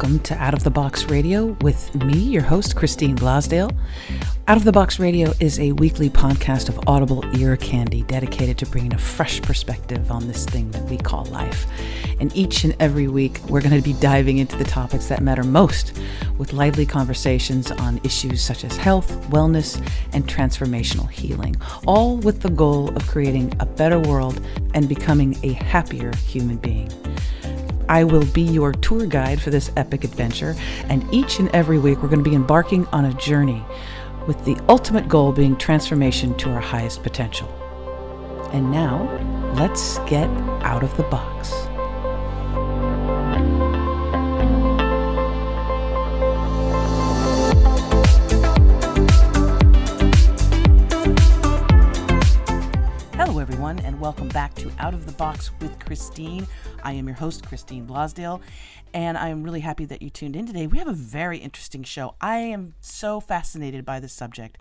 welcome to Out of the Box Radio with me, your host, Christine Blasdale. Out of the Box Radio is a weekly podcast of audible ear candy dedicated to bringing a fresh perspective on this thing that we call life. And each and every week, we're going to be diving into the topics that matter most with lively conversations on issues such as health, wellness, and transformational healing, all with the goal of creating a better world and becoming a happier human being. I will be your tour guide for this epic adventure, and each and every week we're going to be embarking on a journey with the ultimate goal being transformation to our highest potential. And now, let's get out of the box. Hello everyone, and welcome back to Out of the Box with Christine. I am your host, Christine Blasdale, and I am really happy that you tuned in today. We have a very interesting show. I am so fascinated by this subject.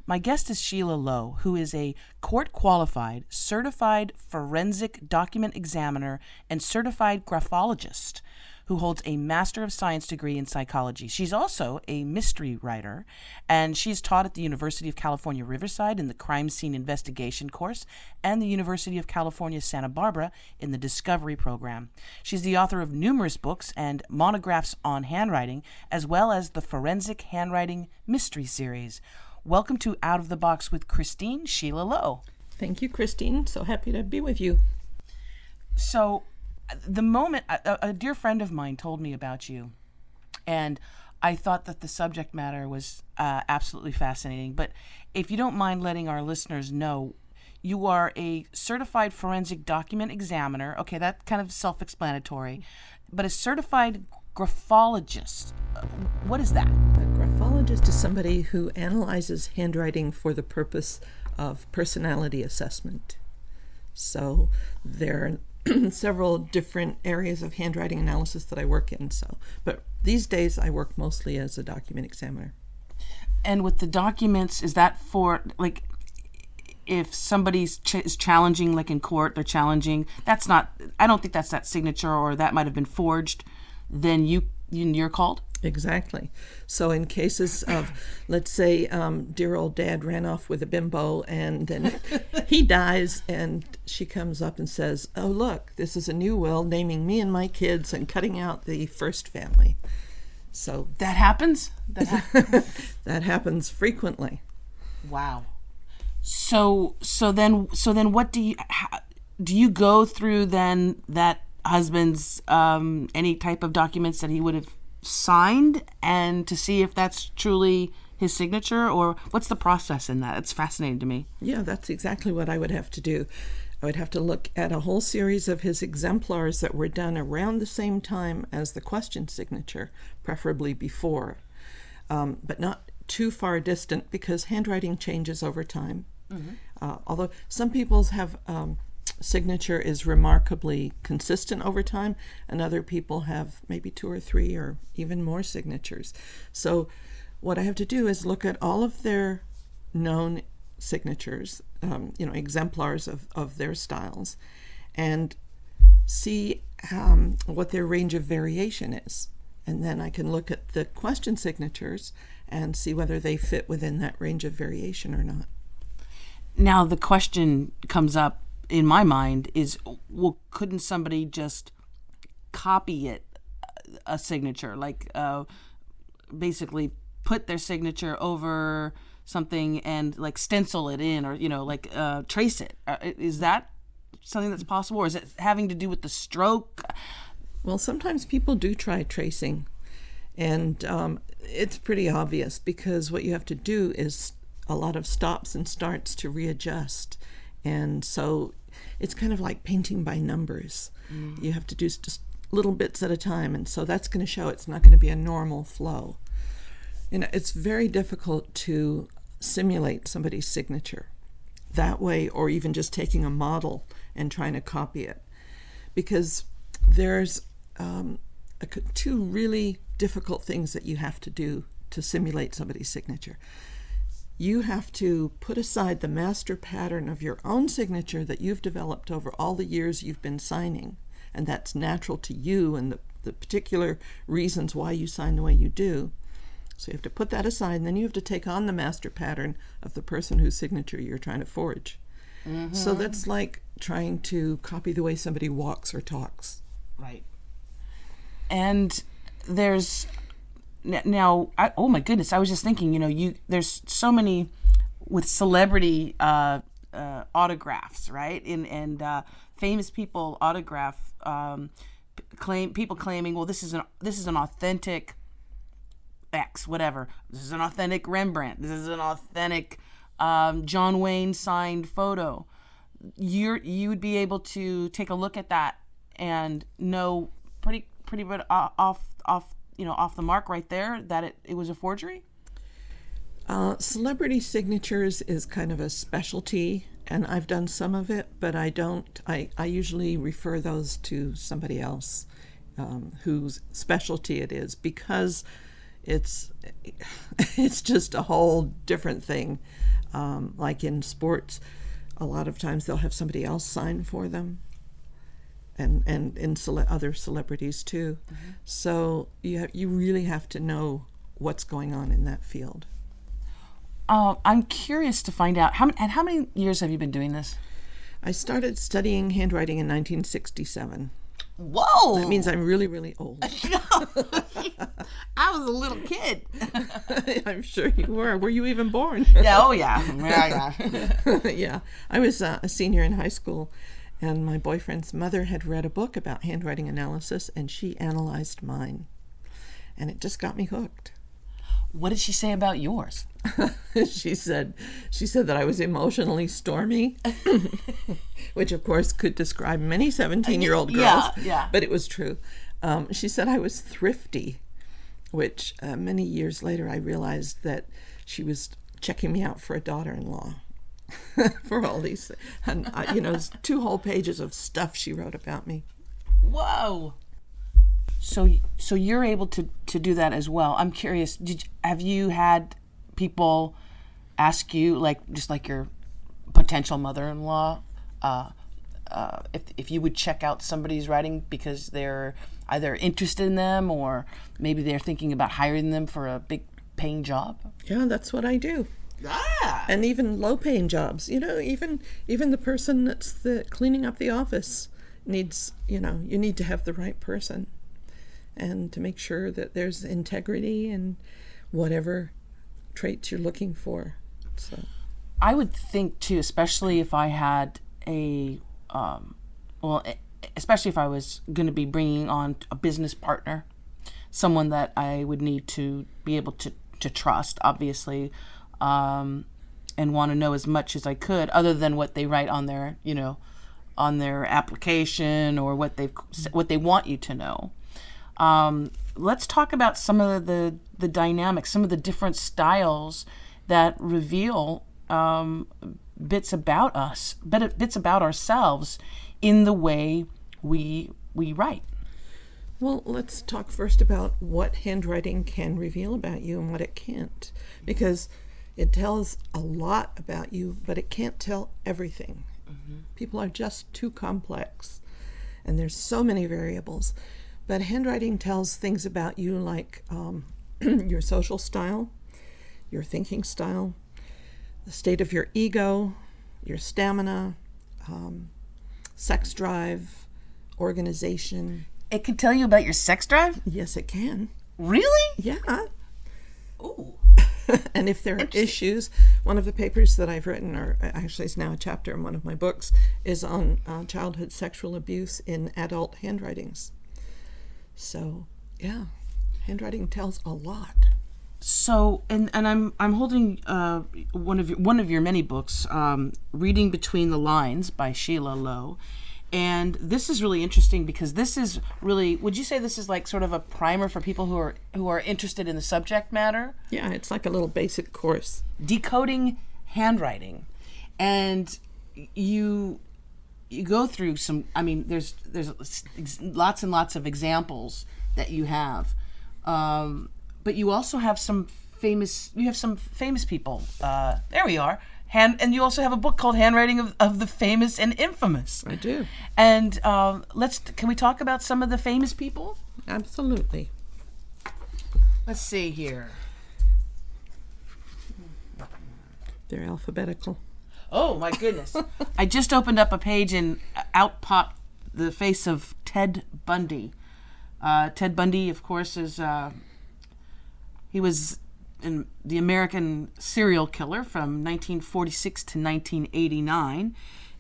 My guest is Sheila Lowe, who is a court-qualified, certified forensic document examiner and certified graphologist who holds a Master of Science degree in psychology. She's also a mystery writer, and she's taught at the University of California, Riverside in the Crime Scene Investigation course and the University of California, Santa Barbara in the Discovery program. She's the author of numerous books and monographs on handwriting, as well as the Forensic Handwriting Mystery Series. Welcome to Out of the Box with Christine, Sheila Lowe. Thank you, Christine. So happy to be with you. So, the moment a dear friend of mine told me about you, and I thought that the subject matter was absolutely fascinating. But if you don't mind letting our listeners know, you are a certified forensic document examiner. Okay, that's kind of self-explanatory. But a certified graphologist, what is that? A graphologist is somebody who analyzes handwriting for the purpose of personality assessment. So there are several different areas of handwriting analysis that I work in. But these days I work mostly as a document examiner. And with the documents, is that for, like, if somebody's is challenging, like in court, they're challenging, that's not, I don't think that's that signature, or that might have been forged, then you're called? Exactly. So in cases of, let's say, dear old dad ran off with a bimbo and then he dies, and she comes up and says, oh, look, this is a new will naming me and my kids and cutting out the first family. So that happens? That happens frequently. Wow. So then what do you go through then that husband's any type of documents that he would have signed, and to see if that's truly his signature, or what's the process in that? It's fascinating to me. Yeah, that's exactly what I would have to do. I would have to look at a whole series of his exemplars that were done around the same time as the question signature, preferably before, but not too far distant, because handwriting changes over time. Mm-hmm. Although some people's have signature is remarkably consistent over time, and other people have maybe 2 or 3 or even more signatures. So what I have to do is look at all of their known signatures, exemplars of their styles, and see what their range of variation is. And then I can look at the question signatures and see whether they fit within that range of variation or not. Now the question comes up in my mind is, well, couldn't somebody just copy it, a signature, like basically put their signature over something and like stencil it in, or trace it? Is that something that's possible, or is it having to do with the stroke? Well, sometimes people do try tracing, and it's pretty obvious, because what you have to do is a lot of stops and starts to readjust. And so it's kind of like painting by numbers. You have to do just little bits at a time, and so that's going to show it's not going to be a normal flow. It's very difficult to simulate somebody's signature that way, or even just taking a model and trying to copy it, because there's 2 really difficult things that you have to do to simulate somebody's signature. You have to put aside the master pattern of your own signature that you've developed over all the years you've been signing, and that's natural to you and the particular reasons why you sign the way you do. So you have to put that aside, and then you have to take on the master pattern of the person whose signature you're trying to forge. Mm-hmm. So that's like trying to copy the way somebody walks or talks. Right. And there's now, oh my goodness, I was just thinking, there's so many with celebrity autographs, right? And famous people autograph people claiming, well, this is an authentic X, whatever. This is an authentic Rembrandt. This is an authentic John Wayne signed photo. You would be able to take a look at that and know pretty bit off the mark right there that it was a forgery. Celebrity signatures is kind of a specialty, and I've done some of it, but I usually refer those to somebody else whose specialty it is, because it's just a whole different thing. Like in sports, a lot of times they'll have somebody else sign for them, and in other celebrities too. Mm-hmm. So you really have to know what's going on in that field. I'm curious to find out, how many years have you been doing this? I started studying handwriting in 1967. Whoa! That means I'm really, really old. I was a little kid. I'm sure you were. Were you even born? Yeah, oh yeah. Yeah. I was a senior in high school, and my boyfriend's mother had read a book about handwriting analysis, and she analyzed mine. And it just got me hooked. What did she say about yours? She said that I was emotionally stormy, which of course could describe many 17-year-old girls. Yeah. But it was true. She said I was thrifty, which many years later I realized that she was checking me out for a daughter-in-law. For all these, and it's 2 whole pages of stuff she wrote about me. Whoa! So you're able to do that as well. I'm curious. Have you had people ask you, just like your potential mother-in-law, if you would check out somebody's writing because they're either interested in them or maybe they're thinking about hiring them for a big paying job? Yeah, that's what I do. Ah. And even low-paying jobs. Even the person that's cleaning up the office needs, you need to have the right person, and to make sure that there's integrity and whatever traits you're looking for. So I would think too, especially if I had especially if I was going to be bringing on a business partner, someone that I would need to be able to trust, obviously, and want to know as much as I could, other than what they write on their, on their application or what they want you to know. Let's talk about some of the dynamics, some of the different styles that reveal bits about us, bits about ourselves in the way we write. Well, let's talk first about what handwriting can reveal about you and what it can't, because it tells a lot about you, but it can't tell everything. Mm-hmm. People are just too complex, and there's so many variables. But handwriting tells things about you like your social style, your thinking style, the state of your ego, your stamina, sex drive, organization. It can tell you about your sex drive? Yes, it can. Really? Yeah. Ooh. And if there are issues, one of the papers that I've written, or actually it's now a chapter in one of my books, is on childhood sexual abuse in adult handwritings. So, yeah, handwriting tells a lot. So, and I'm holding one of your many books, Reading Between the Lines by Sheila Lowe, and this is really interesting because this is really, would you say this is like sort of a primer for people who are interested in the subject matter? Yeah, it's like a little basic course. Decoding handwriting, and you go through some. I mean, there's lots and lots of examples that you have. But you also have some famous people. There we are. And you also have a book called Handwriting of the Famous and Infamous. I do. And can we talk about some of the famous people? Absolutely. Let's see here. They're alphabetical. Oh my goodness. I just opened up a page and out popped the face of Ted Bundy. Ted Bundy, of course, he was the American serial killer from 1946 to 1989.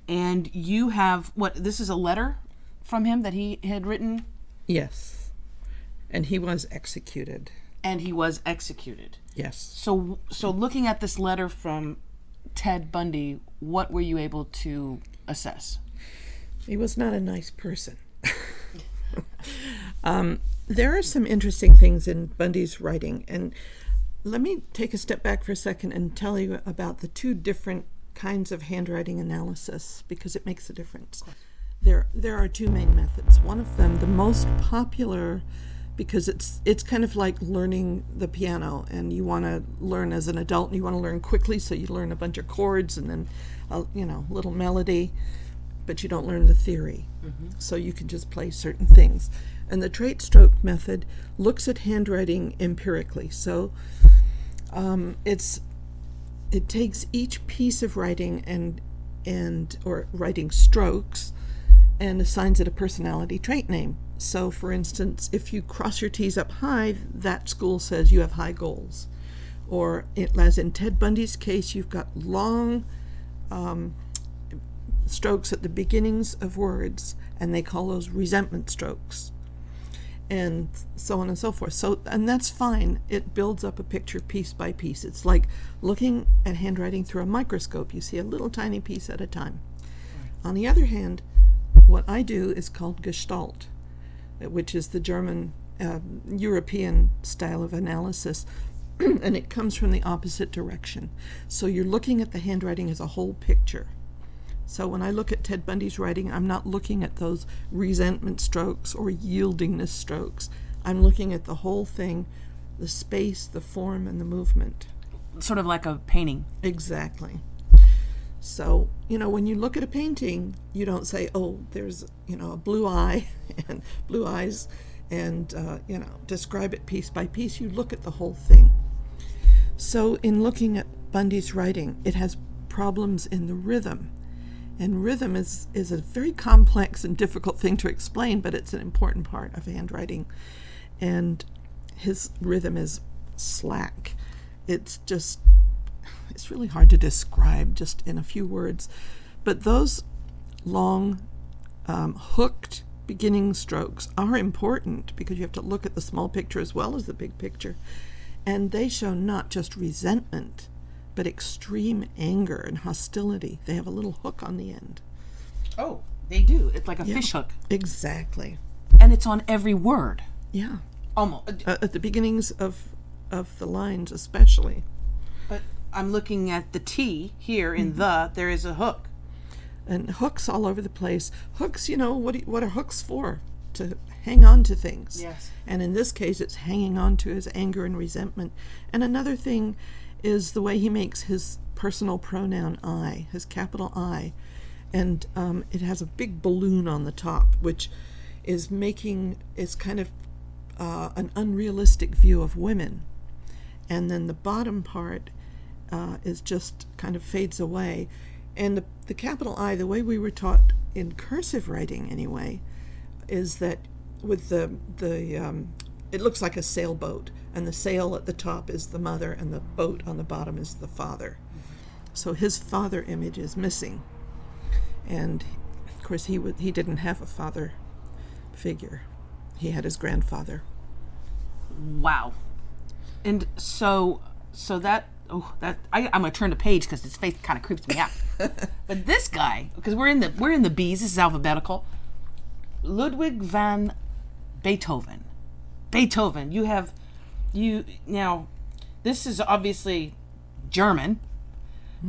And you have, this is a letter from him that he had written? Yes. And he was executed. Yes. So Mm-hmm. looking at this letter from Ted Bundy, what were you able to assess? He was not a nice person. There are some interesting things in Bundy's writing, and let me take a step back for a second and tell you about the two different kinds of handwriting analysis, because it makes a difference. There are two main methods. One of them, the most popular, because it's kind of like learning the piano, and you want to learn as an adult and you want to learn quickly, so you learn a bunch of chords and then a little melody, but you don't learn the theory. So you can just play certain things. And the trait stroke method looks at handwriting empirically. So it takes each piece of writing or writing strokes and assigns it a personality trait name. So, for instance, if you cross your T's up high, that school says you have high goals. Or, as in Ted Bundy's case, you've got long strokes at the beginnings of words, and they call those resentment strokes, and so on and so forth. So, and that's fine. It builds up a picture piece by piece. It's like looking at handwriting through a microscope. You see a little tiny piece at a time. On the other hand, what I do is called Gestalt, which is the German, European style of analysis, and it comes from the opposite direction. So you're looking at the handwriting as a whole picture. So when I look at Ted Bundy's writing, I'm not looking at those resentment strokes or yieldingness strokes. I'm looking at the whole thing, the space, the form, and the movement. Sort of like a painting. Exactly. So, when you look at a painting, you don't say, oh, there's, a blue eye and blue eyes, and, describe it piece by piece. You look at the whole thing. So in looking at Bundy's writing, it has problems in the rhythm. And rhythm is a very complex and difficult thing to explain, but it's an important part of handwriting. And his rhythm is slack. It's really hard to describe just in a few words. But those long, hooked beginning strokes are important because you have to look at the small picture as well as the big picture. And they show not just resentment, but extreme anger and hostility. They have a little hook on the end. Oh, they do. It's like a fish hook. Exactly. And it's on every word. Yeah. Almost. At the beginnings of the lines especially. But I'm looking at the T here in there is a hook. And hooks all over the place. Hooks, what are hooks for? To hang on to things. Yes. And in this case, it's hanging on to his anger and resentment. And another thing is the way he makes his personal pronoun I, his capital I. And it has a big balloon on the top, which is kind of an unrealistic view of women. And then the bottom part is just kind of fades away. And the capital I, the way we were taught in cursive writing anyway, is that with it looks like a sailboat, and the sail at the top is the mother, and the boat on the bottom is the father. So his father image is missing. And of course he didn't have a father figure. He had his grandfather. Wow. And so that I'm gonna turn the page because his face kind of creeps me out. But this guy, because we're in the B's, this is alphabetical. Ludwig van Beethoven. Now, this is obviously German.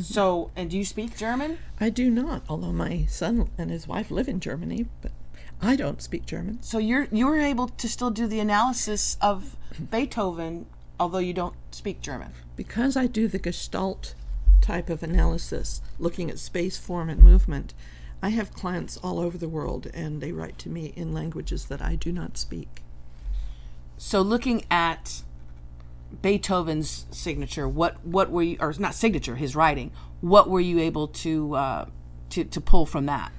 So, and do you speak German? I do not, although my son and his wife live in Germany, but I don't speak German. So you're able to still do the analysis of Beethoven, although you don't speak German. Because I do the Gestalt type of analysis, looking at space, form, and movement, I have clients all over the world, and they write to me in languages that I do not speak. So looking at Beethoven's signature, what were you, or not signature, his writing, what were you able to pull from that?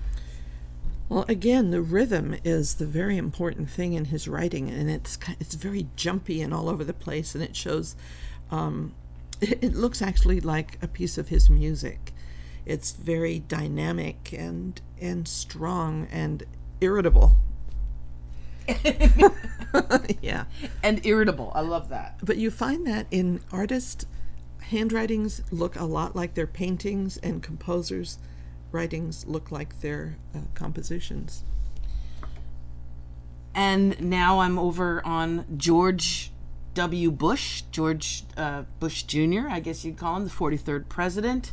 Well, again, the rhythm is the very important thing in his writing, and it's very jumpy and all over the place, and it shows. It looks actually like a piece of his music. It's very dynamic and strong and irritable. Yeah. And irritable. I love that. But you find that in artists' handwritings look a lot like their paintings, and composers' writings look like their compositions. And now I'm over on George W. Bush, George Bush Jr., I guess you'd call him, the 43rd president.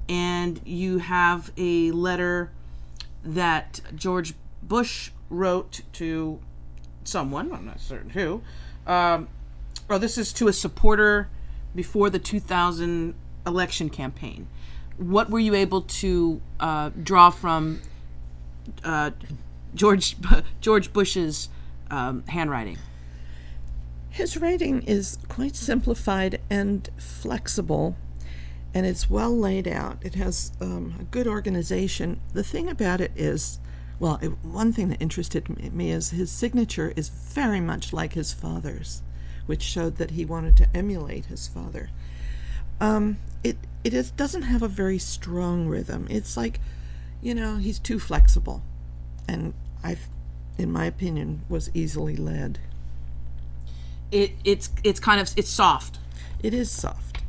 And you have a letter that George Bush wrote to someone, I'm not certain who. This is to a supporter before the 2000 election campaign. What were you able to draw from George Bush's handwriting? His writing is quite simplified and flexible, and it's well laid out. It has a good organization. The thing about it is, one thing that interested me is his signature is very much like his father's, which showed that he wanted to emulate his father. It doesn't have a very strong rhythm. It's like, he's too flexible, and in my opinion, was easily led. It's soft. It is soft.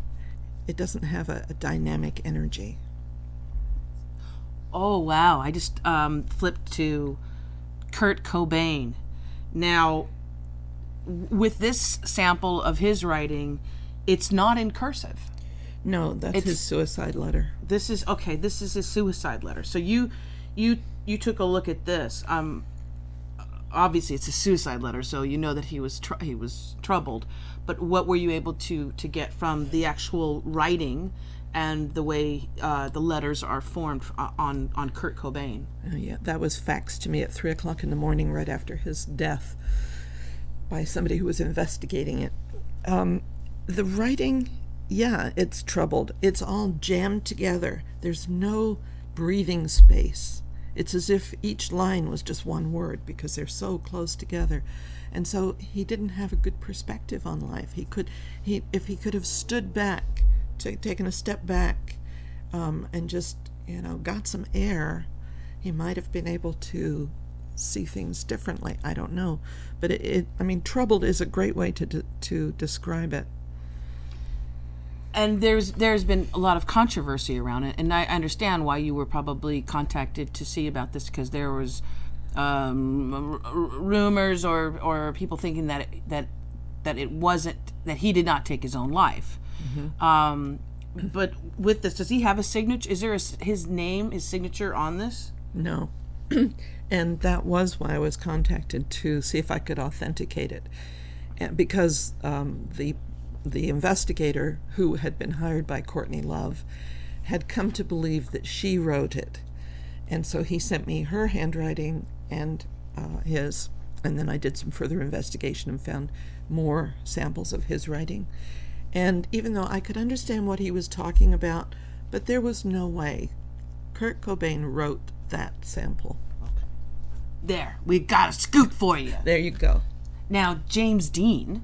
It doesn't have a dynamic energy. Oh, wow. I just flipped to Kurt Cobain. Now, with this sample of his writing, it's not in cursive. No, that's his suicide letter. This is his suicide letter. So you took a look at this. Obviously, it's a suicide letter, so you know that he was troubled. But what were you able to get from the actual writing and the way the letters are formed on Kurt Cobain? Yeah, that was faxed to me at 3:00 in the morning, right after his death, by somebody who was investigating it. The writing, it's troubled. It's all jammed together. There's no breathing space. It's as if each line was just one word, because they're so close together. And so he didn't have a good perspective on life. If he could have stood back, taken a step back, and just, got some air, he might have been able to see things differently. I don't know. But troubled is a great way to describe it. And there's been a lot of controversy around it, and I understand why you were probably contacted to see about this, because there was rumors or people thinking that it wasn't, that he did not take his own life. Mm-hmm. But with this, does he have a signature? Is there his signature on this? No. And that was why I was contacted, to see if I could authenticate it, because the investigator who had been hired by Courtney Love had come to believe that she wrote it. And so he sent me her handwriting and his, and then I did some further investigation and found more samples of his writing. And even though I could understand what he was talking about, but there was no way Kurt Cobain wrote that sample. Okay. There, we got a scoop for you. There you go. Now, James Dean,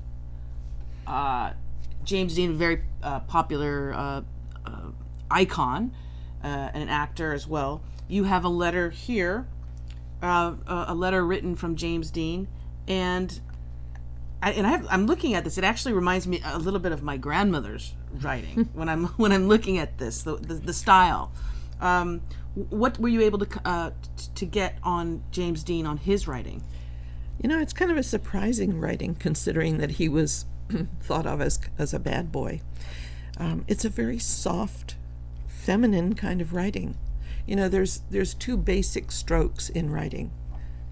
a very popular icon, and an actor as well. You have a letter here, a letter written from James Dean, and I'm looking at this. It actually reminds me a little bit of my grandmother's writing when I'm looking at this, the style. What were you able to get on James Dean, on his writing? It's kind of a surprising writing, considering that he was thought of as a bad boy. It's a very soft, feminine kind of writing. There's two basic strokes in writing: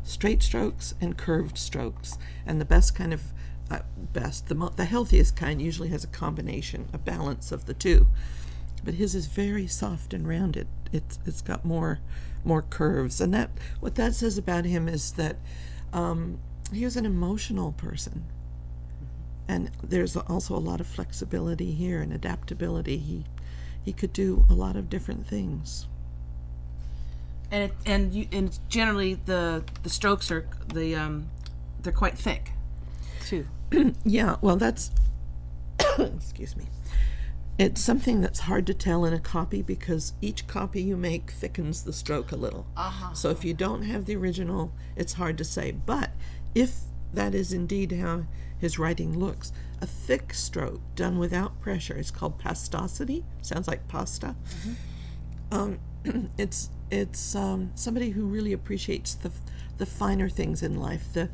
straight strokes and curved strokes. And the best kind of the healthiest kind usually has a combination, a balance of the two. But his is very soft and rounded. It's got more curves, and what that says about him is that he was an emotional person. And there's also a lot of flexibility here and adaptability. He could do a lot of different things. And it's generally the strokes are they're quite thick, too. Yeah, well, that's excuse me. It's something that's hard to tell in a copy because each copy you make thickens the stroke a little. So if you don't have the original, it's hard to say. But if that is indeed how his writing looks, a thick stroke done without pressure is called pastosity. Sounds like pasta. It's somebody who really appreciates the finer things in life, the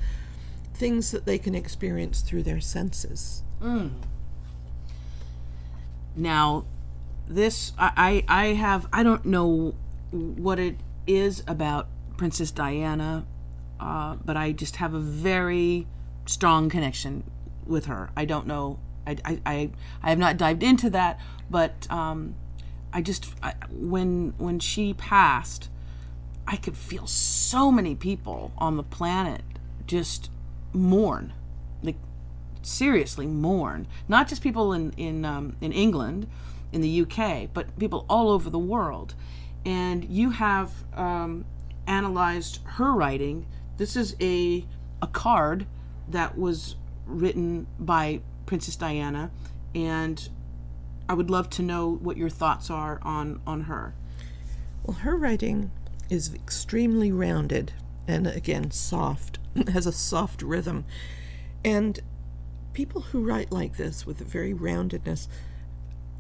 things that they can experience through their senses. Now, this I don't know what it is about Princess Diana, but I just have a very strong connection with her. I don't know. I have not dived into that, but when she passed, I could feel so many people on the planet just mourn, like seriously mourn. Not just people in England, in the UK, but people all over the world. And you have analyzed her writing. This is a card that was written by Princess Diana, and I would love to know what your thoughts are on her. Well, her writing is extremely rounded and, again, soft. It has a soft rhythm. And people who write like this with a very roundedness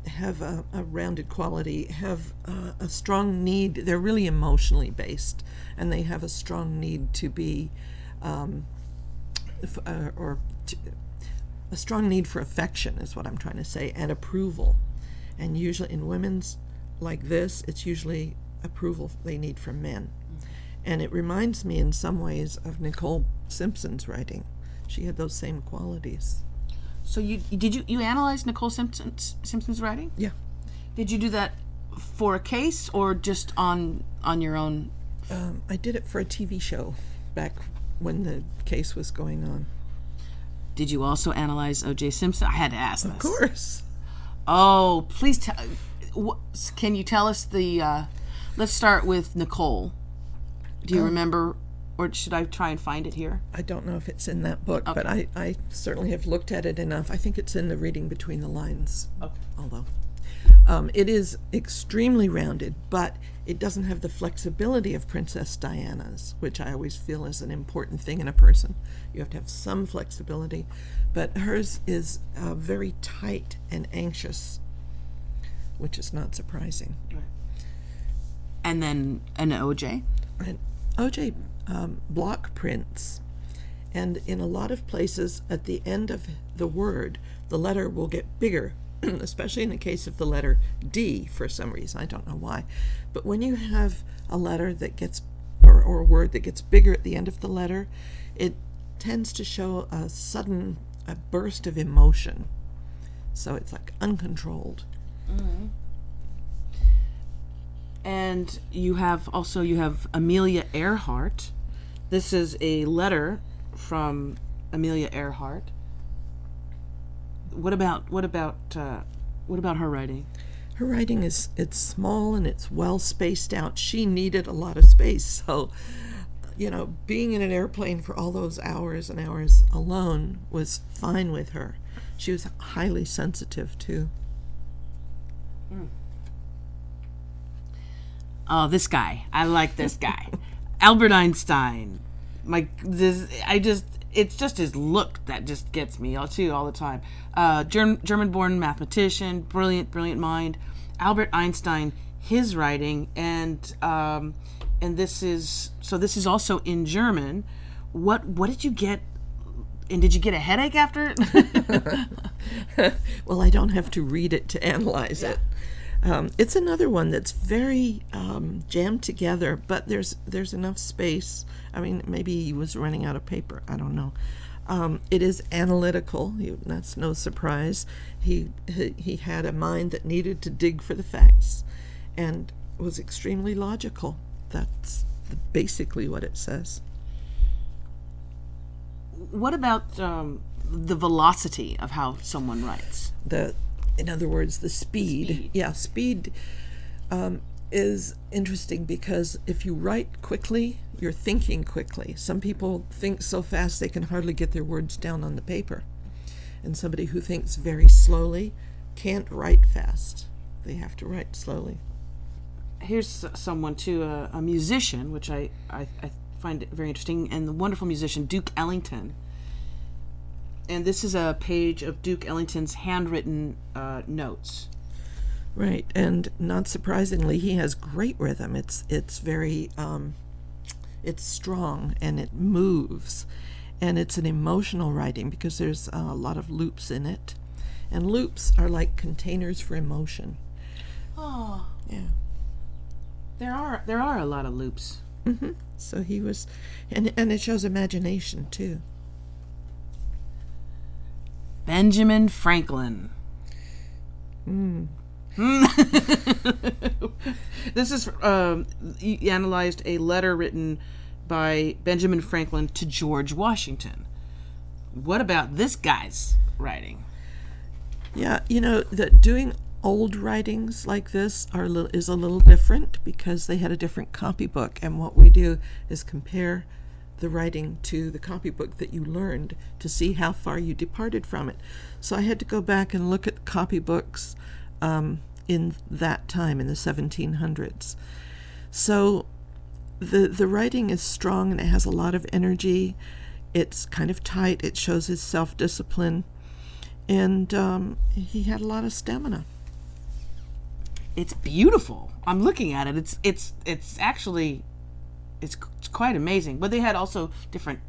have a rounded quality, have a strong need. They're really emotionally based, and they have a strong need to be, a strong need for affection is what I'm trying to say, and approval. And usually in women's like this, it's usually approval they need from men. And it reminds me in some ways of Nicole Simpson's writing. She had those same qualities. So you analyze Nicole Simpson's writing? Yeah. Did you do that for a case or just on your own? I did it for a TV show back when the case was going on. Did you also analyze O.J. Simpson? I had to ask this. Of course. Oh, please can you tell us let's start with Nicole. Do you remember, or should I try and find it here? I don't know if it's in that book, but I certainly have looked at it enough. I think it's in the Reading Between the Lines, although it is extremely rounded, but it doesn't have the flexibility of Princess Diana's, which I always feel is an important thing in a person. You have to have some flexibility, but hers is very tight and anxious, which is not surprising. Right. And then an O.J.? And O.J. Block prints, and in a lot of places at the end of the word, the letter will get bigger, especially in the case of the letter D for some reason. I don't know why. But when you have a letter that gets, or a word that gets bigger at the end of the letter, it tends to show a burst of emotion. So it's like uncontrolled. Mm-hmm. And you have Amelia Earhart. This is a letter from Amelia Earhart. What about her writing? Her writing it's small and it's well spaced out. She needed a lot of space, so being in an airplane for all those hours and hours alone was fine with her. She was highly sensitive too. Oh, this guy. I like this guy. Albert Einstein. It's just his look that just gets me all the time. German-born mathematician, brilliant mind. Albert Einstein, his writing, and this is also in German. What did you get? And did you get a headache after it? Well, I don't have to read it to analyze it. It's another one that's very jammed together, but there's enough space. I mean, maybe he was running out of paper. I don't know. It is analytical. That's no surprise. He had a mind that needed to dig for the facts, and was extremely logical. That's basically what it says. What about the velocity of how someone writes. In other words, the speed. Yeah, speed is interesting because if you write quickly, you're thinking quickly. Some people think so fast they can hardly get their words down on the paper. And somebody who thinks very slowly can't write fast. They have to write slowly. Here's someone, too, a musician, which I find it very interesting, and the wonderful musician, Duke Ellington. And this is a page of Duke Ellington's handwritten notes. Right, and not surprisingly, he has great rhythm. It's very, it's strong and it moves, and it's an emotional writing because there's a lot of loops in it, and loops are like containers for emotion. Oh, yeah, there are a lot of loops. Mm-hmm. So he was, and it shows imagination too. Benjamin Franklin. This is he analyzed a letter written by Benjamin Franklin to George Washington. What about this guy's writing? Yeah, that doing old writings like this is a little different because they had a different copybook, and what we do is compare the writing to the copybook that you learned to see how far you departed from it. So I had to go back and look at copybooks in that time, in the 1700s. So the writing is strong and it has a lot of energy. It's kind of tight. It shows his self-discipline, and he had a lot of stamina. It's beautiful. I'm looking at it. It's actually it's quite amazing. But they had also different.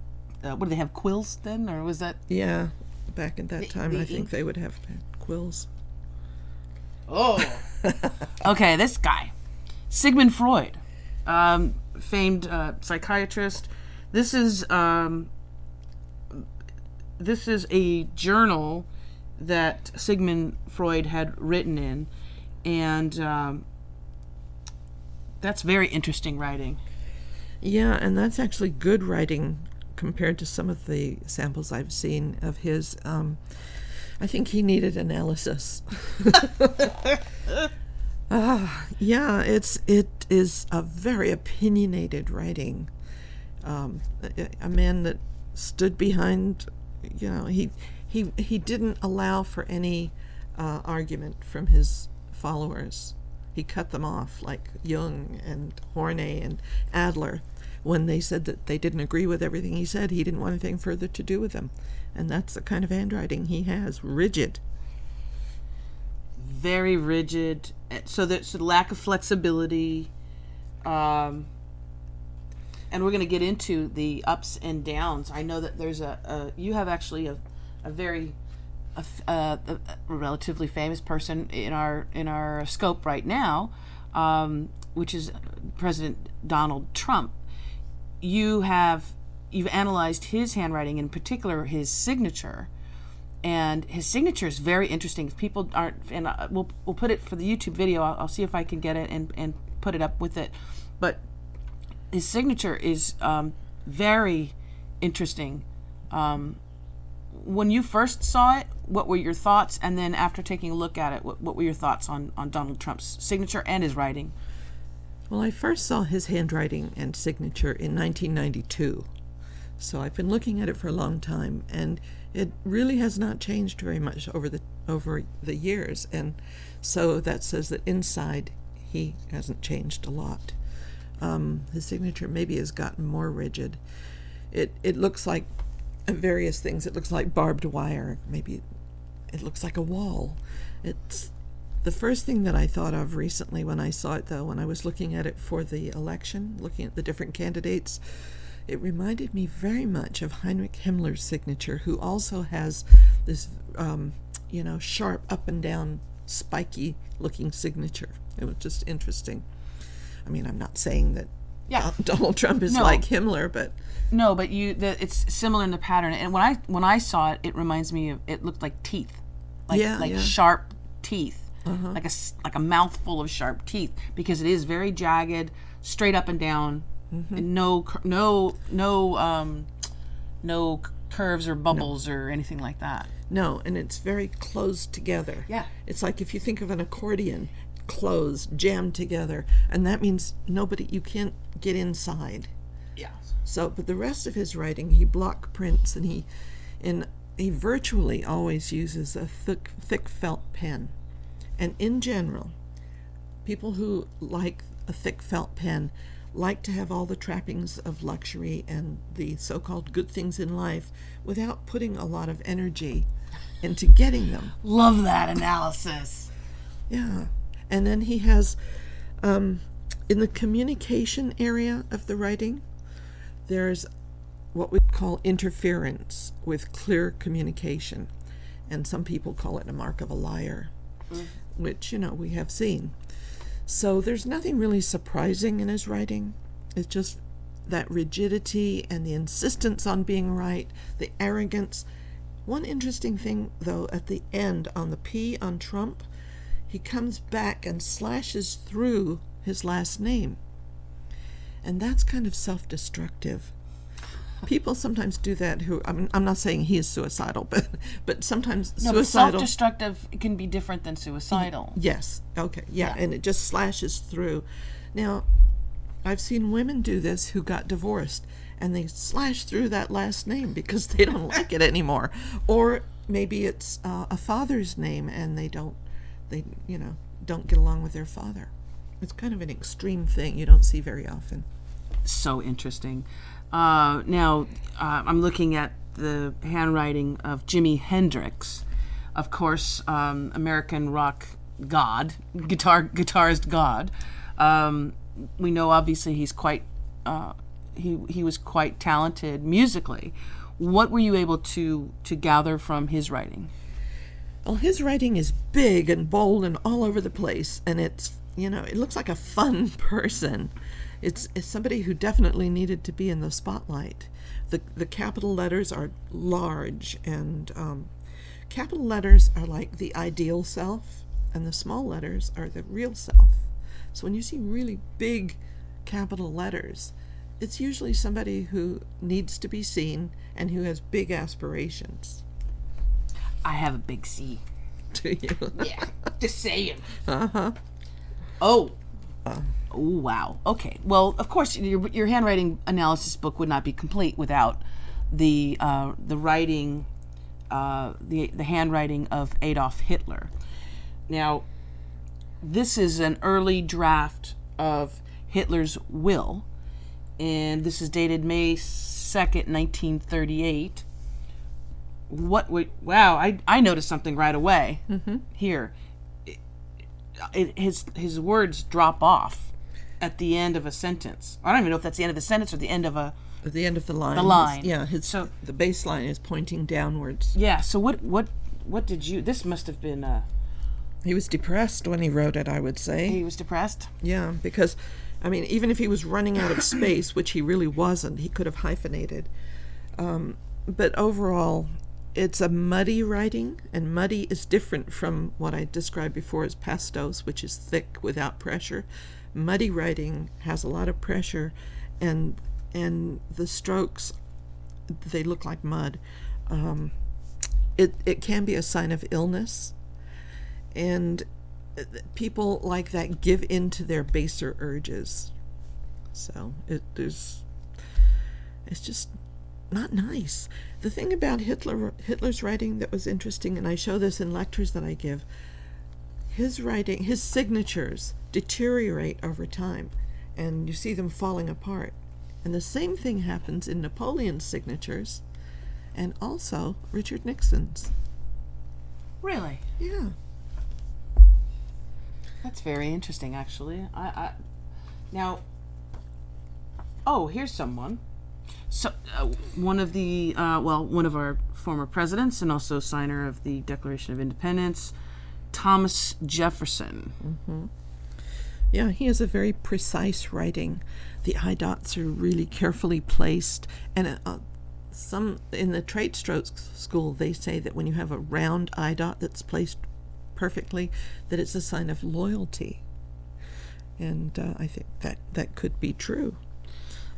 What did they have, quills then, or was that? Yeah, back at that time, I think they would have quills. Oh. Okay, this guy, Sigmund Freud, famed psychiatrist. This is a journal that Sigmund Freud had written in, and that's very interesting writing. Yeah, and that's actually good writing compared to some of the samples I've seen of his. I think he needed analysis. Yeah, it is a very opinionated writing. A man that stood behind, he didn't allow for any argument from his followers. He cut them off, like Jung and Horney and Adler. When they said that they didn't agree with everything he said, he didn't want anything further to do with them. And that's the kind of handwriting he has, rigid. Very rigid. So there's a lack of flexibility. And we're going to get into the ups and downs. I know that there's you have actually a very a relatively famous person in our scope right now, which is President Donald Trump. You've analyzed his handwriting, in particular his signature, and his signature is very interesting. If people aren't, and we'll put it for the YouTube video. I'll see if I can get it and put it up with it. But his signature is very interesting. When you first saw it, what were your thoughts? And then after taking a look at it, what were your thoughts on Donald Trump's signature and his writing? Well, I first saw his handwriting and signature in 1992. So I've been looking at it for a long time, and it really has not changed very much over the years. And so that says that inside he hasn't changed a lot. His signature maybe has gotten more rigid. It looks like various things. It looks like barbed wire. Maybe it looks like a wall. It's the first thing that I thought of recently when I saw it, though, when I was looking at it for the election, looking at the different candidates, it reminded me very much of Heinrich Himmler's signature, who also has this, sharp up and down, spiky looking signature. It was just interesting. I mean, I'm not saying that Donald Trump is like Himmler, but no, but it's similar in the pattern. And when I saw it, it reminds me of, it looked like teeth, like sharp teeth. Uh-huh. Like a mouthful of sharp teeth, because it is very jagged, straight up and down, and no curves or bubbles or anything like that. No, and it's very closed together. Yeah. It's like if you think of an accordion, closed, jammed together, and that means you can't get inside. Yeah. So, but the rest of his writing, he block prints, and he virtually always uses a thick felt pen. And in general, people who like a thick felt pen like to have all the trappings of luxury and the so-called good things in life without putting a lot of energy into getting them. Love that analysis. Yeah. And then he has, in the communication area of the writing, there's what we call interference with clear communication. And some people call it a mark of a liar, which, we have seen. So there's nothing really surprising in his writing. It's just that rigidity and the insistence on being right, the arrogance. One interesting thing, though, at the end on the P on Trump, he comes back and slashes through his last name. And that's kind of self-destructive. People sometimes do that I'm not saying he is suicidal, but sometimes No, but self-destructive can be different than suicidal. Yes. Okay. Yeah. And it just slashes through. Now, I've seen women do this who got divorced, and they slash through that last name because they don't like it anymore. Or maybe it's a father's name, and they don't get along with their father. It's kind of an extreme thing you don't see very often. So interesting. Now, I'm looking at the handwriting of Jimi Hendrix, of course, American rock god, guitarist god. We know obviously he's quite he was quite talented musically. What were you able to gather from his writing? Well, his writing is big and bold and all over the place, and it's it looks like a fun person. It's somebody who definitely needed to be in the spotlight. The capital letters are large, and capital letters are like the ideal self, and the small letters are the real self. So when you see really big capital letters, it's usually somebody who needs to be seen and who has big aspirations. I have a big C. Do you? Yeah, just saying. Uh-huh. Oh, wow. Okay. Well, of course, your handwriting analysis book would not be complete without the writing, the handwriting of Adolf Hitler. Now, this is an early draft of Hitler's will, and this is dated May 2nd, 1938. Wow! I noticed something right away. Mm-hmm. Here. His words drop off at the end of a sentence. I don't even know if that's the end of the sentence or the end of at the end of the line. The line. Yeah, the baseline is pointing downwards. Yeah. So what did you? This must have been. He was depressed when he wrote it, I would say. He was depressed. Yeah, because, even if he was running out of space, which he really wasn't, he could have hyphenated. But overall, it's a muddy writing, and muddy is different from what I described before as pastos, which is thick without pressure. Muddy writing has a lot of pressure, and the strokes, they look like mud. It can be a sign of illness, and people like that give in to their baser urges. So it's just not nice. The thing about Hitler's writing that was interesting, and I show this in lectures that I give, his writing, his signatures deteriorate over time, and you see them falling apart. And the same thing happens in Napoleon's signatures, and also Richard Nixon's. Really? Yeah. That's very interesting, actually. Now, here's someone. So, one of our former presidents and also signer of the Declaration of Independence, Thomas Jefferson. Mm-hmm. Yeah, he has a very precise writing. The eye dots are really carefully placed, and some in the trait strokes school they say that when you have a round eye dot that's placed perfectly, that it's a sign of loyalty. And I think that could be true.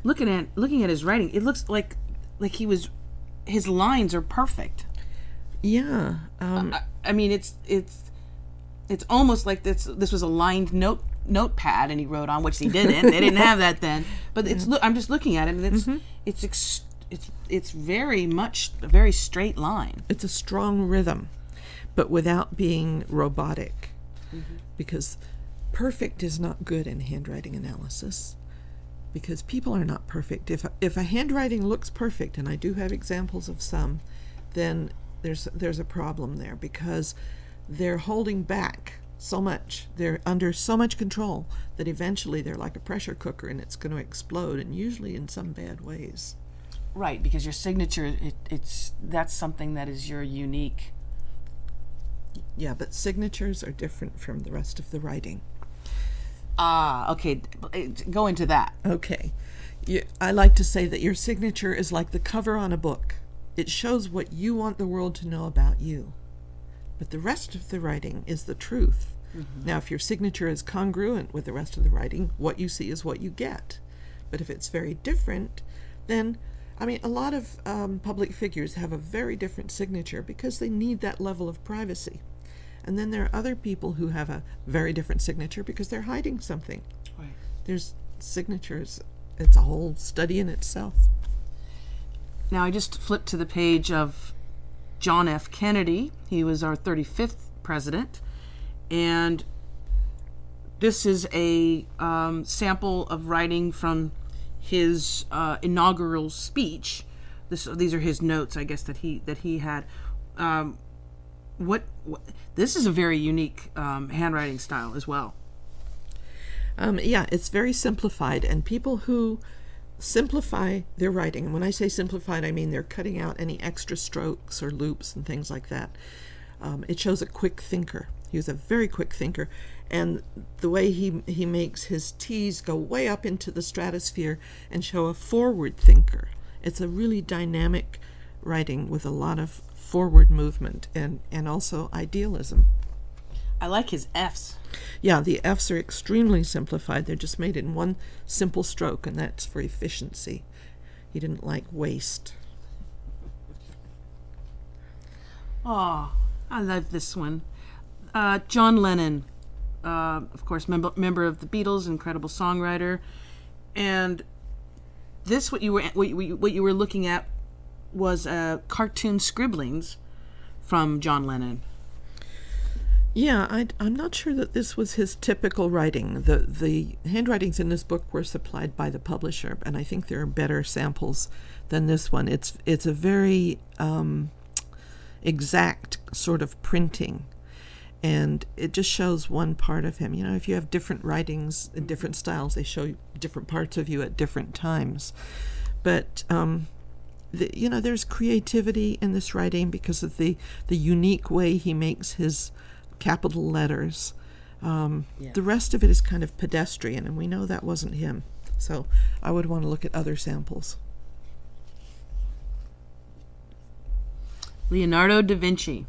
Looking at his writing, it looks like he was his lines are perfect. Yeah. I mean, it's almost like this was a lined notepad, and he wrote on, which he didn't. They didn't have that then. But I'm just looking at it, and it's very much a very straight line. It's a strong rhythm, but without being robotic, because perfect is not good in handwriting analysis, because people are not perfect. If a handwriting looks perfect, and I do have examples of some, then there's a problem there, because they're holding back so much. They're under so much control that eventually they're like a pressure cooker, and it's going to explode, and usually in some bad ways. Right, because your signature, that's something that is your unique. Yeah, but signatures are different from the rest of the writing. Okay. Go into that. Okay. I like to say that your signature is like the cover on a book. It shows what you want the world to know about you. But the rest of the writing is the truth. Now, if your signature is congruent with the rest of the writing, what you see is what you get. But if it's very different, then, I mean, a lot of public figures have a very different signature because they need that level of privacy. And then there are other people who have a very different signature because they're hiding something. Right. There's signatures. It's a whole study in itself. Now, I just flipped to the page of John F. Kennedy. He was our 35th president. And this is a sample of writing from his inaugural speech. These are his notes, I guess, that he had. This is a very unique handwriting style as well. Yeah, it's very simplified, and people who simplify their writing, and when I say simplified, I mean they're cutting out any extra strokes or loops and things like that. It shows a quick thinker. He was a very quick thinker, and the way he makes his T's go way up into the stratosphere and show a forward thinker. It's a really dynamic writing with a lot of forward movement and also idealism. I like his F's. Yeah, the F's are extremely simplified. They're just made in one simple stroke, and that's for efficiency. He didn't like waste. Oh, I love this one. John Lennon, of course, member of the Beatles, incredible songwriter, and this what you were looking at was cartoon scribblings from John Lennon. Yeah, I'm not sure that this was his typical writing. The handwritings in this book were supplied by the publisher, and I think there are better samples than this one. It's a very exact sort of printing, and it just shows one part of him. You know, if you have different writings in different styles, they show different parts of you at different times. But there's creativity in this writing because of the unique way he makes his capital letters. The rest of it is kind of pedestrian, and we know that wasn't him. So I would want to look at other samples. Leonardo da Vinci.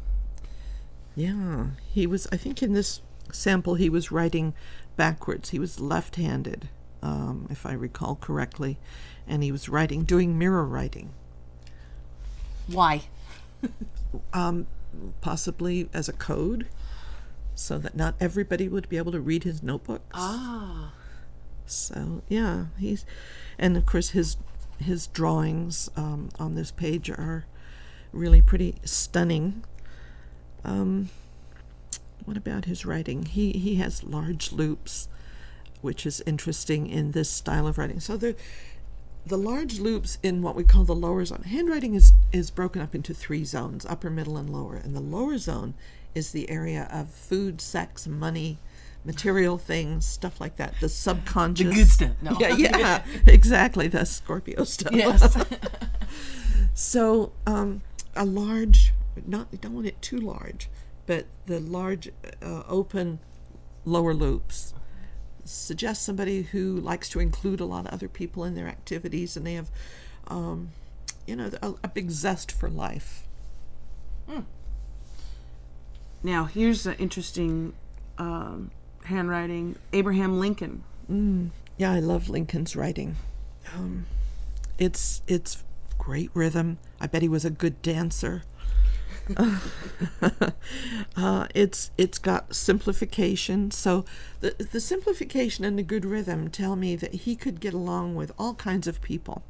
Yeah, I think in this sample he was writing backwards. He was left-handed, if I recall correctly, and he was doing mirror writing. Why? Possibly as a code, so that not everybody would be able to read his notebooks. So yeah, and of course his drawings on this page are really pretty stunning. What about his writing? He has large loops, which is interesting in this style of writing. So the large loops in what we call the lower zone. Handwriting is broken up into 3 zones, upper, middle, and lower. And the lower zone is the area of food, sex, money, material things, stuff like that. The subconscious. The good stuff. No. Yeah, exactly. The Scorpio stuff. Yes. So a large, you don't want it too large, but the large open lower loops suggests somebody who likes to include a lot of other people in their activities, and they have a big zest for life. Now here's an interesting handwriting. Abraham Lincoln. Yeah, I love Lincoln's writing. It's great rhythm. I bet he was a good dancer. It's got simplification. So the simplification and the good rhythm tell me that he could get along with all kinds of people.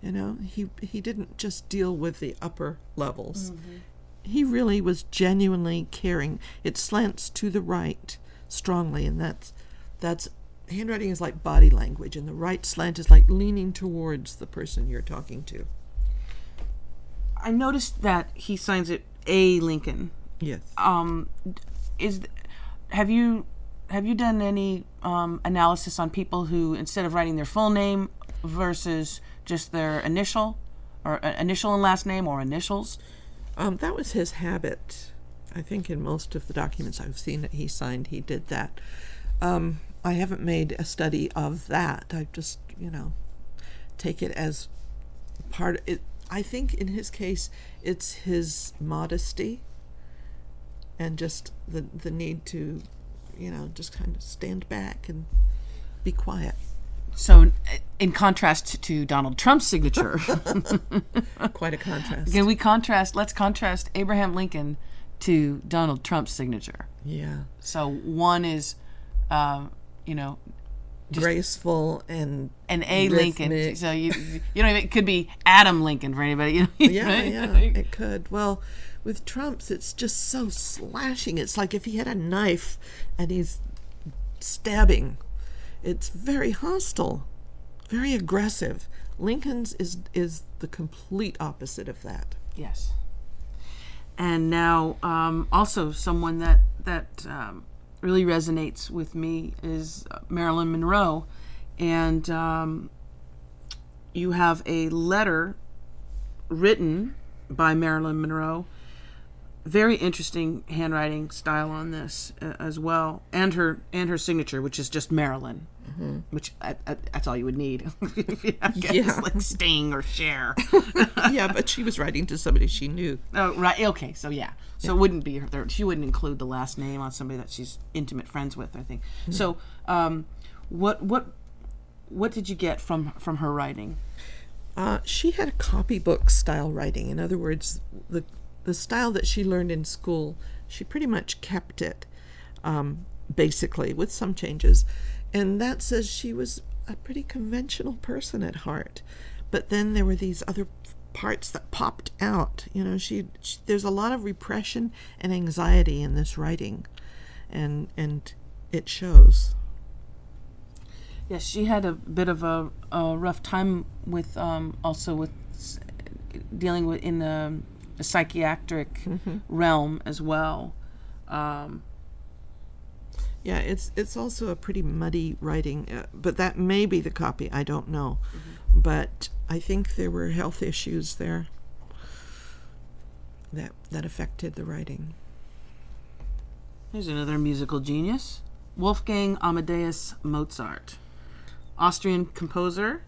You know, he didn't just deal with the upper levels. Mm-hmm. He really was genuinely caring. It slants to the right strongly, and that's handwriting is like body language, and the right slant is like leaning towards the person you're talking to. I noticed that he signs it A. Lincoln. Yes. Have you done any analysis on people who, instead of writing their full name versus just their initial, or initial and last name, or initials? That was his habit. I think in most of the documents I've seen that he signed, he did that. I haven't made a study of that. I just, take it as part of it. I think in his case, it's his modesty and just the need to, just kind of stand back and be quiet. So, in contrast to Donald Trump's signature. Quite a contrast. Let's contrast Abraham Lincoln to Donald Trump's signature. Yeah. So one is, graceful and A. rhythmic. Lincoln. So you know, it could be Adam Lincoln for anybody. Yeah, it could. Well, with Trump's, it's just so slashing. It's like if he had a knife and he's stabbing. It's very hostile, very aggressive. Lincoln's is the complete opposite of that. Yes. And now, also someone that really resonates with me is Marilyn Monroe, and you have a letter written by Marilyn Monroe. Very interesting handwriting style on this as well, and her signature, which is just Marilyn, mm-hmm. which that's all you would need. Yeah, like Sting or Cher. Yeah, but she was writing to somebody she knew. Oh, right. Okay, so yeah, so it wouldn't be her. She wouldn't include the last name on somebody that she's intimate friends with, I think. Mm-hmm. So, what did you get from her writing? She had a copybook style writing. In other words, the style that she learned in school, she pretty much kept it, basically, with some changes. And that says she was a pretty conventional person at heart. But then there were these other parts that popped out. There's a lot of repression and anxiety in this writing, and it shows. Yes, she had a bit of a rough time with also with dealing with in the psychiatric mm-hmm. realm as well. Yeah, it's also a pretty muddy writing, but that may be the copy. I don't know, mm-hmm. but I think there were health issues there that affected the writing. Here's another musical genius, Wolfgang Amadeus Mozart, Austrian composer,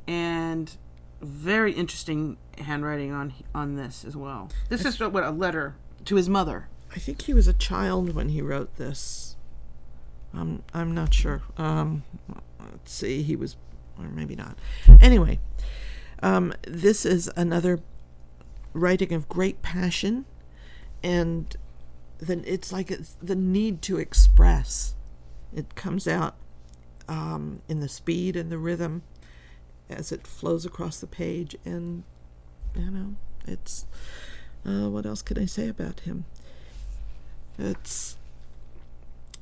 and very interesting handwriting on this as well. This is a letter to his mother. I think he was a child when he wrote this. I'm not sure. Let's see, he was, or maybe not. Anyway, this is another writing of great passion, and then it's the need to express. It comes out in the speed and the rhythm as it flows across the page, and it's what else could I say about him?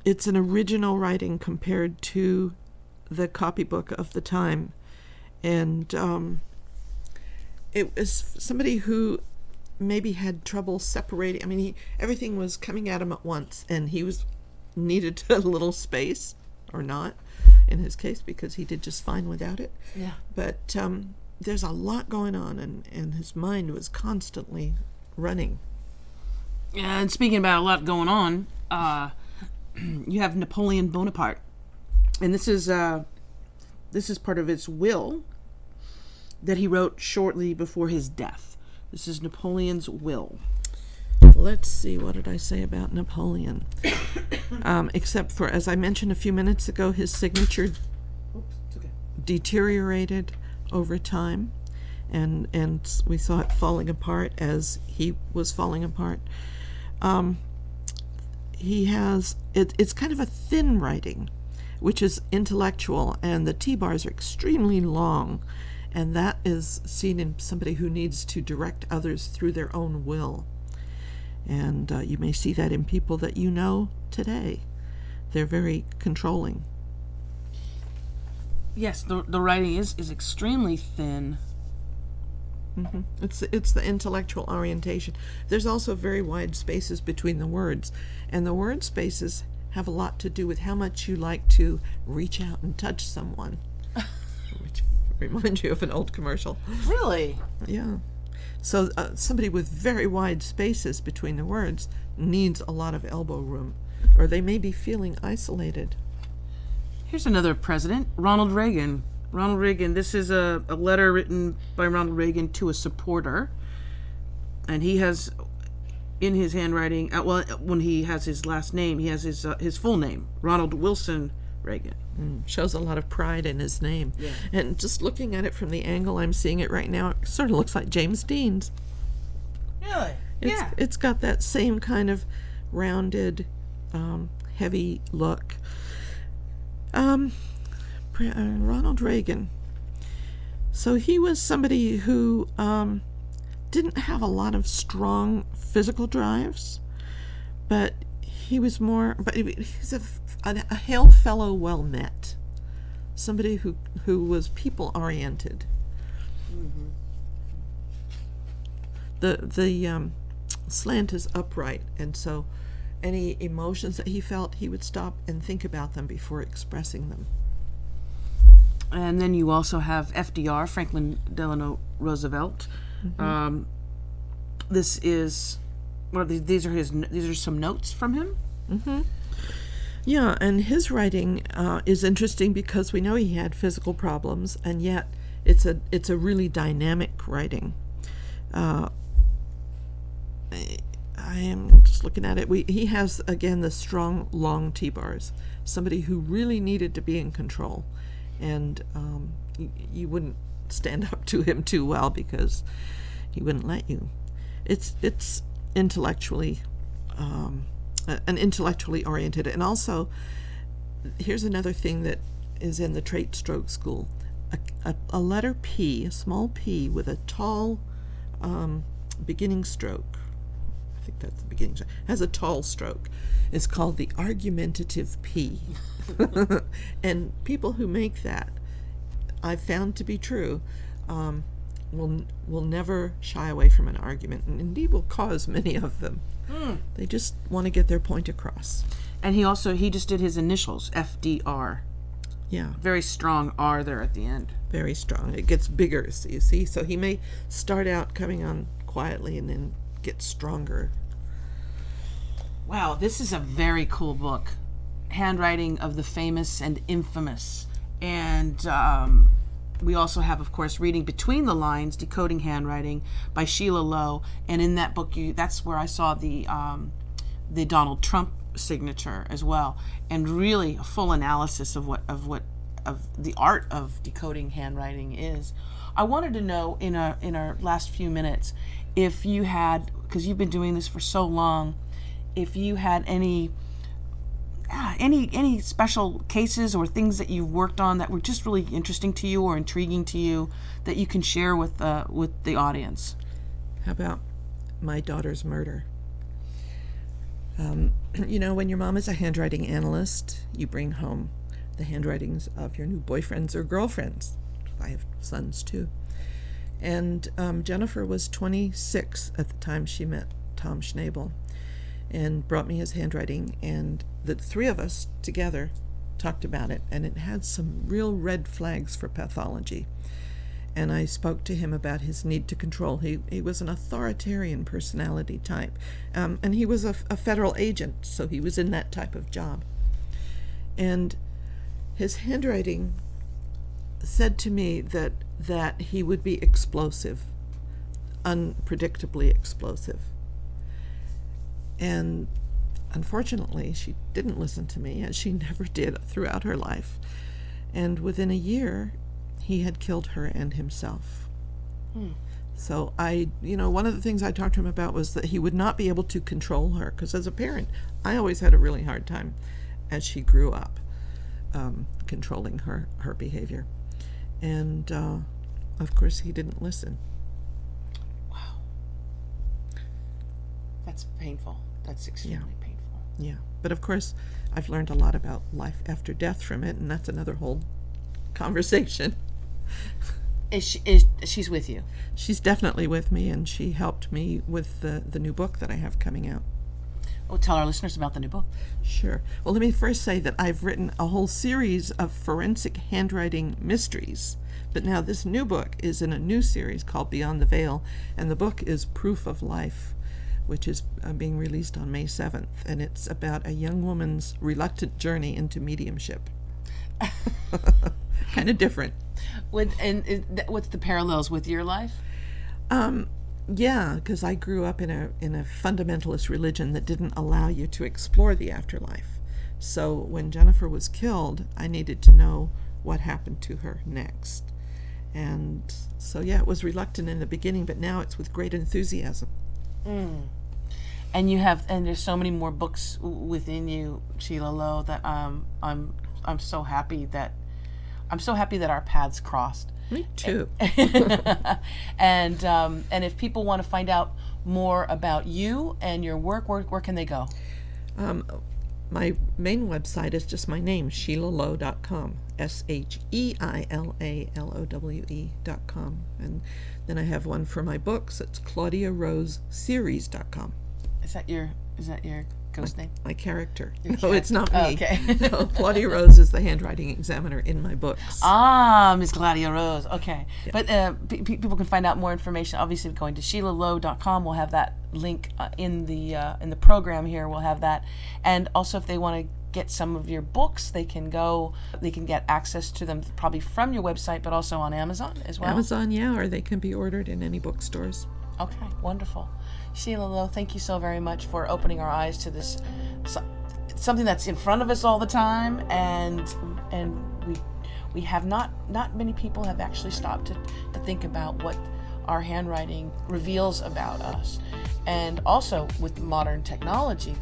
It's an original writing compared to the copybook of the time, and it was somebody who maybe had trouble separating. I mean, everything was coming at him at once, and he needed a little space, or not in his case, because he did just fine without it. Yeah. But there's a lot going on, and his mind was constantly running. Yeah, and speaking about a lot going on, you have Napoleon Bonaparte, and this is part of his will that he wrote shortly before his death. This is Napoleon's will. Let's see, what did I say about Napoleon? Except for, as I mentioned a few minutes ago, his signature deteriorated over time, and we saw it falling apart as he was falling apart. It's kind of a thin writing, which is intellectual, and the T-bars are extremely long, and that is seen in somebody who needs to direct others through their own will. And you may see that in people that you know today. They're very controlling. Yes, the writing is extremely thin. Mm-hmm. It's the intellectual orientation. There's also very wide spaces between the words, and the word spaces have a lot to do with how much you like to reach out and touch someone, which reminds you of an old commercial. Really? Yeah. So somebody with very wide spaces between the words needs a lot of elbow room, or they may be feeling isolated. Here's another president, Ronald Reagan. Ronald Reagan, this is a letter written by Ronald Reagan to a supporter. And he has, in his handwriting, when he has his last name, he has his full name, Ronald Wilson Reagan. Shows a lot of pride in his name. Yeah. And just looking at it from the angle I'm seeing it right now, it sort of looks like James Dean's. Really? Yeah. It's got that same kind of rounded, heavy look. Ronald Reagan. So he was somebody who didn't have a lot of strong physical drives, but he's a hail fellow well met. Somebody who was people oriented. Mm-hmm. The slant is upright, and so any emotions that he felt, he would stop and think about them before expressing them. And then you also have FDR, Franklin Delano Roosevelt. Mm-hmm. This is these are some notes from him. Mm-hmm. Yeah, and his writing is interesting because we know he had physical problems, and yet it's a really dynamic writing. I am just looking at it. He has, again, the strong, long T-bars. Somebody who really needed to be in control. And you wouldn't stand up to him too well because he wouldn't let you. It's intellectually, an intellectually oriented. And also, here's another thing that is in the trait stroke school. A letter P, a small P with a tall beginning stroke. I think that's the beginning stroke. Has a tall stroke. It's called the argumentative P. And people who make that, I've found to be true, will never shy away from an argument, and indeed will cause many of them. They just want to get their point across. And he just did his initials, FDR. Yeah. Very strong R there at the end. Very strong. It gets bigger, so you see. So he may start out coming on quietly and then get stronger. Wow, this is a very cool book. Handwriting of the Famous and Infamous. And we also have, of course, Reading Between the Lines, Decoding Handwriting by Sheila Lowe. And in that book, that's where I saw the Donald Trump signature as well, and really a full analysis of the art of decoding handwriting is. I wanted to know in our last few minutes if you had, because you've been doing this for so long, if you had any special cases or things that you've worked on that were just really interesting to you or intriguing to you that you can share with the audience. How about my daughter's murder? When your mom is a handwriting analyst, you bring home the handwritings of your new boyfriends or girlfriends. I have sons too. And Jennifer was 26 at the time she met Tom Schnabel and brought me his handwriting, and the three of us together talked about it, and it had some real red flags for pathology. And I spoke to him about his need to control. He was an authoritarian personality type, and he was a federal agent, so he was in that type of job. And his handwriting said to me that he would be explosive, unpredictably explosive. And unfortunately, she didn't listen to me, as she never did throughout her life. And within a year, he had killed her and himself. So one of the things I talked to him about was that he would not be able to control her, because as a parent, I always had a really hard time as she grew up controlling her behavior. And of course, he didn't listen. Wow. That's painful. That's extremely painful. Yeah. But of course, I've learned a lot about life after death from it, and that's another whole conversation. She's with you? She's definitely with me, and she helped me with the new book that I have coming out. Oh, tell our listeners about the new book. Sure. Well, let me first say that I've written a whole series of forensic handwriting mysteries, but now this new book is in a new series called Beyond the Veil, and the book is Proof of Life, which is being released on May 7th, and it's about a young woman's reluctant journey into mediumship. Kind of different. What's the parallels with your life? Yeah, because I grew up in a fundamentalist religion that didn't allow you to explore the afterlife. So when Jennifer was killed, I needed to know what happened to her next. And so, yeah, it was reluctant in the beginning, but now it's with great enthusiasm. And there's so many more books within you, Sheila Lowe, that I'm so happy that our paths crossed. Me too. And if people want to find out more about you and your work, where can they go? My main website is just my name, SheilaLowe.com, SheilaLowe.com. And then I have one for my books. It's ClaudiaRoseSeries.com. Is that your ghost name? My character. Your No, it's not me. Oh, okay. No, Claudia Rose is the handwriting examiner in my books. Miss Claudia Rose. Okay. Yeah. But people can find out more information, obviously, going to SheilaLowe.com. We'll have that link in the program here. We'll have that. And also, if they want to get some of your books, they can get access to them probably from your website, but also on Amazon as well. Amazon, yeah, or they can be ordered in any bookstores. Okay, wonderful. Sheila Lowe, thank you so very much for opening our eyes to this, something that's in front of us all the time, and we have not many people have actually stopped to think about what our handwriting reveals about us. And also with modern technology,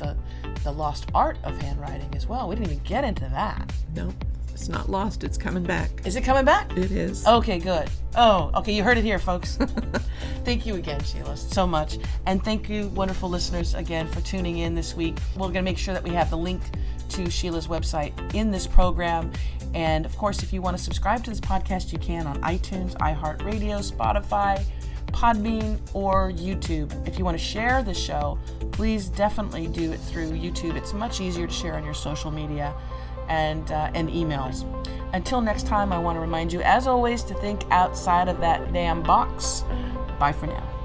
the lost art of handwriting as well. We didn't even get into that. No, it's not lost. It's coming back. Is it coming back? It is. Okay, good. Oh, okay, you heard it here, folks. Thank you again, Sheila, so much. And thank you, wonderful listeners, again, for tuning in this week. We're going to make sure that we have the link to Sheila's website in this program. And, of course, if you want to subscribe to this podcast, you can on iTunes, iHeartRadio, Spotify, Podbean, or YouTube. If you want to share the show, please definitely do it through YouTube. It's much easier to share on your social media and emails. Until next time, I want to remind you, as always, to think outside of that damn box. Bye for now.